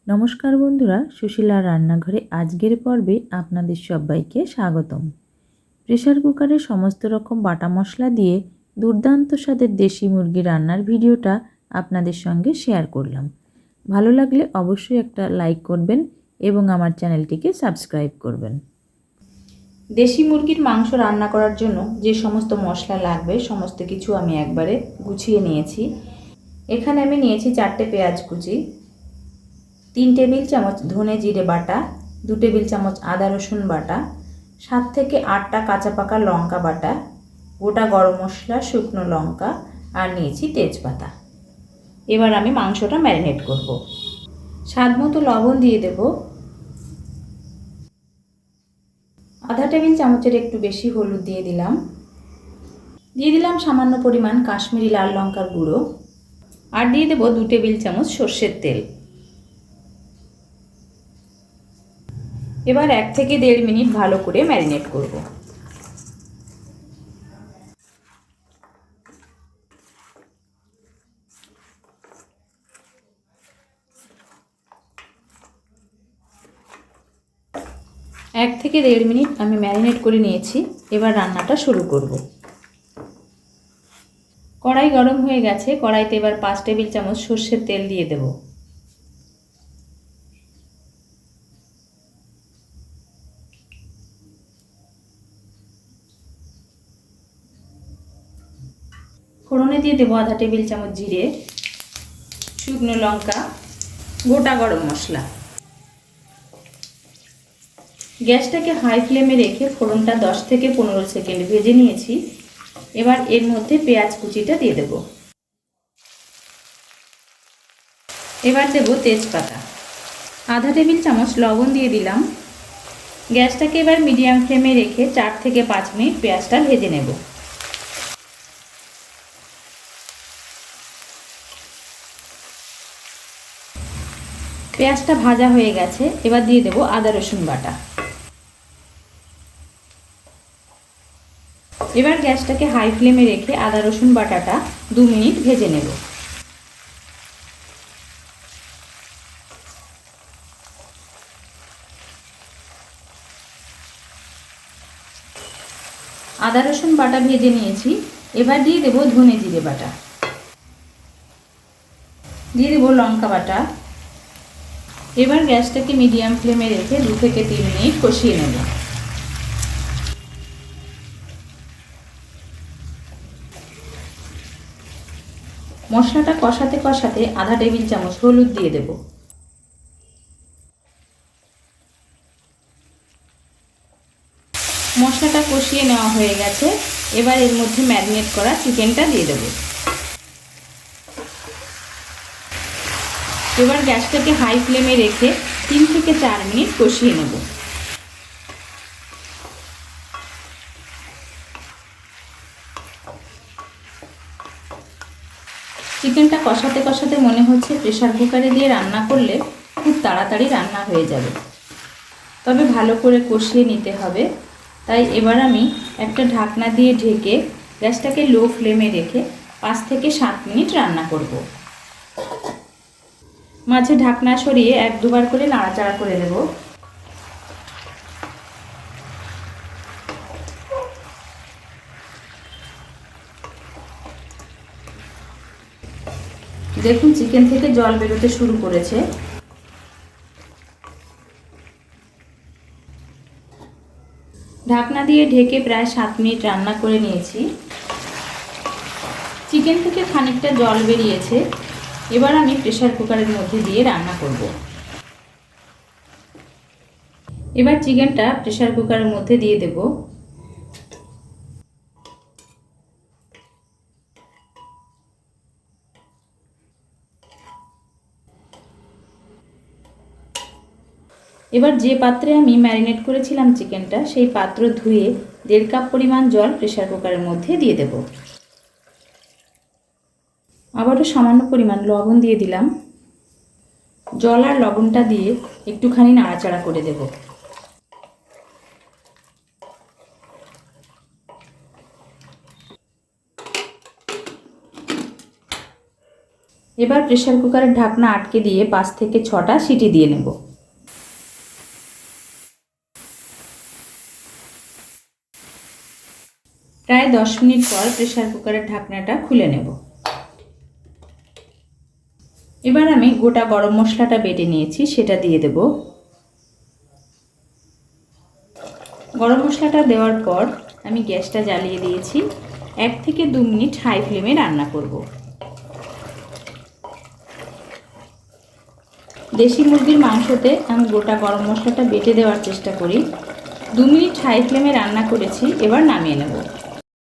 নমস্কার বন্ধুরা, সুশীলার রান্নাঘরে আজকের পর্বে আপনাদের সবাইকে স্বাগতম। প্রেসার কুকারে সমস্ত রকম বাটা মশলা দিয়ে দুর্দান্ত স্বাদের দেশি মুরগি রান্নার ভিডিওটা আপনাদের সঙ্গে শেয়ার করলাম। ভালো লাগলে অবশ্যই একটা লাইক করবেন এবং আমার চ্যানেলটিকে সাবস্ক্রাইব করবেন। দেশি মুরগির মাংস রান্না করার জন্য যে সমস্ত মশলা লাগবে সমস্ত কিছু আমি একবারে গুছিয়ে নিয়েছি। এখানে আমি নিয়েছি 4টে পেঁয়াজ কুচি, 3 টেবিল চামচ ধনে জিরে বাটা, 2 টেবিল চামচ আদা রসুন বাটা, 7 থেকে 8টা কাঁচা পাকা লঙ্কা বাটা, গোটা গরম মশলা, শুকনো লঙ্কা আর নিয়েছি তেজপাতা। এবার আমি মাংসটা ম্যারিনেট করব। স্বাদ মতো লবণ দিয়ে দেব, আধা টেবিল চামচের একটু বেশি হলুদ দিয়ে দিলাম সামান্য পরিমাণ কাশ্মীরি লাল লঙ্কার গুঁড়ো আর দিয়ে দেব 2 টেবিল চামচ সর্ষের তেল। এবার 1 থেকে 1.5 মিনিট ভালো করে ম্যারিনেট করব। এক থেকে 1.5 মিনিট আমি ম্যারিনেট করে নিয়েছি। এবার রান্নাটা শুরু করব। কড়াই গরম হয়ে গেছে, কড়াইতে এবার 5 টেবিল চামচ সর্ষের তেল দিয়ে দেব। ফোড়নে দিয়ে দেবো আধা টেবিল চামচ জিরে, শুকনো লঙ্কা, গোটা গরম মশলা। গ্যাসটাকে হাই ফ্লেমে রেখে ফোড়নটা 10 থেকে 15 সেকেন্ড ভেজে নিয়েছি। এবার এর মধ্যে পেঁয়াজ কুচিটা দিয়ে দেব। এবার দেব তেজপাতা, আধা টেবিল চামচ লবণ দিয়ে দিলাম। গ্যাসটাকে এবার মিডিয়াম ফ্লেমে রেখে 4 থেকে 5 মিনিট পেঁয়াজটা ভেজে নেব। পেঁয়াজটা ভাজা হয়ে গেছে, এবার দিয়ে দেব আদা রসুন বাটা। এবার গ্যাসটাকে হাই ফ্লেমে রেখে আদা রসুন বাটাটা 2 মিনিট ভেজে নেব। আদা রসুন বাটা ভেজে নিয়েছি। এবার দিয়ে দেব ধনে জিরে বাটা, দিয়ে দেব লঙ্কা বাটা। এবার গ্যাসটাকে মিডিয়াম ফ্লেমে রেখে 2 থেকে 3 মিনিট কষিয়ে নেব। মশলাটা কষাতে কষাতে আধা টেবিল চামচ হলুদ দিয়ে দেব। মশলাটা কষিয়ে নেওয়া হয়ে গেছে। এবার এর মধ্যে ম্যারিনেট করা চিকেনটা দিয়ে দেব। এবার গ্যাসটাকে হাই ফ্লেমে রেখে 3 থেকে 4 মিনিট কষিয়ে নেব। চিকেনটা কষাতে কষাতে মনে হচ্ছে প্রেসার কুকারে দিয়ে রান্না করলে খুব তাড়াতাড়ি রান্না হয়ে যাবে, তবে ভালো করে কষিয়ে নিতে হবে। তাই এবার আমি একটা ঢাকনা দিয়ে ঢেকে গ্যাসটাকে লো ফ্লেমে রেখে 5 থেকে 7 মিনিট রান্না করব। মাঝে ঢাকনা সরিয়ে 1-2 বার করে নাড়াচাড়া করে দেব। দেখুন চিকেন থেকে জল বেরোতে শুরু করেছে। ঢাকনা দিয়ে ঢেকে প্রায় 7 মিনিট রান্না করে নিয়েছি। চিকেন থেকে খানিকটা জল বেরিয়েছে। এবার আমি প্রেসার কুকারের মধ্যে দিয়ে রান্না করব। এবার চিকেনটা প্রেসার কুকারের মধ্যে দিয়ে দেব। এবার যে পাত্রে আমি ম্যারিনেট করেছিলাম চিকেনটা, সেই পাত্র ধুয়ে 1.5 কাপ পরিমাণ জল প্রেসার কুকারের মধ্যে দিয়ে দেব। আবারও সামান্য পরিমাণ লবণ দিয়ে দিলাম। জল আর লবণটা দিয়ে একটুখানি নাড়াচাড়া করে দেব। এবার প্রেসার কুকারের ঢাকনা আটকে দিয়ে 5 থেকে 6টা সিটি দিয়ে নেব। প্রায় 10 মিনিট পর প্রেসার কুকারের ঢাকনাটা খুলে নেব। এবার আমি গোটা গরম মশলাটা বেটে নিয়েছি, সেটা দিয়ে দেব। গরম মশলাটা দেওয়ার পর আমি গ্যাসটা জ্বালিয়ে দিয়েছি। 1 থেকে 2 মিনিট হাই ফ্লেমে রান্না করব। দেশি মুরগির মাংসতে আমি গোটা গরম মশলাটা বেটে দেওয়ার চেষ্টা করি। 2 মিনিট হাই ফ্লেমে রান্না করেছি, এবার নামিয়ে নেব।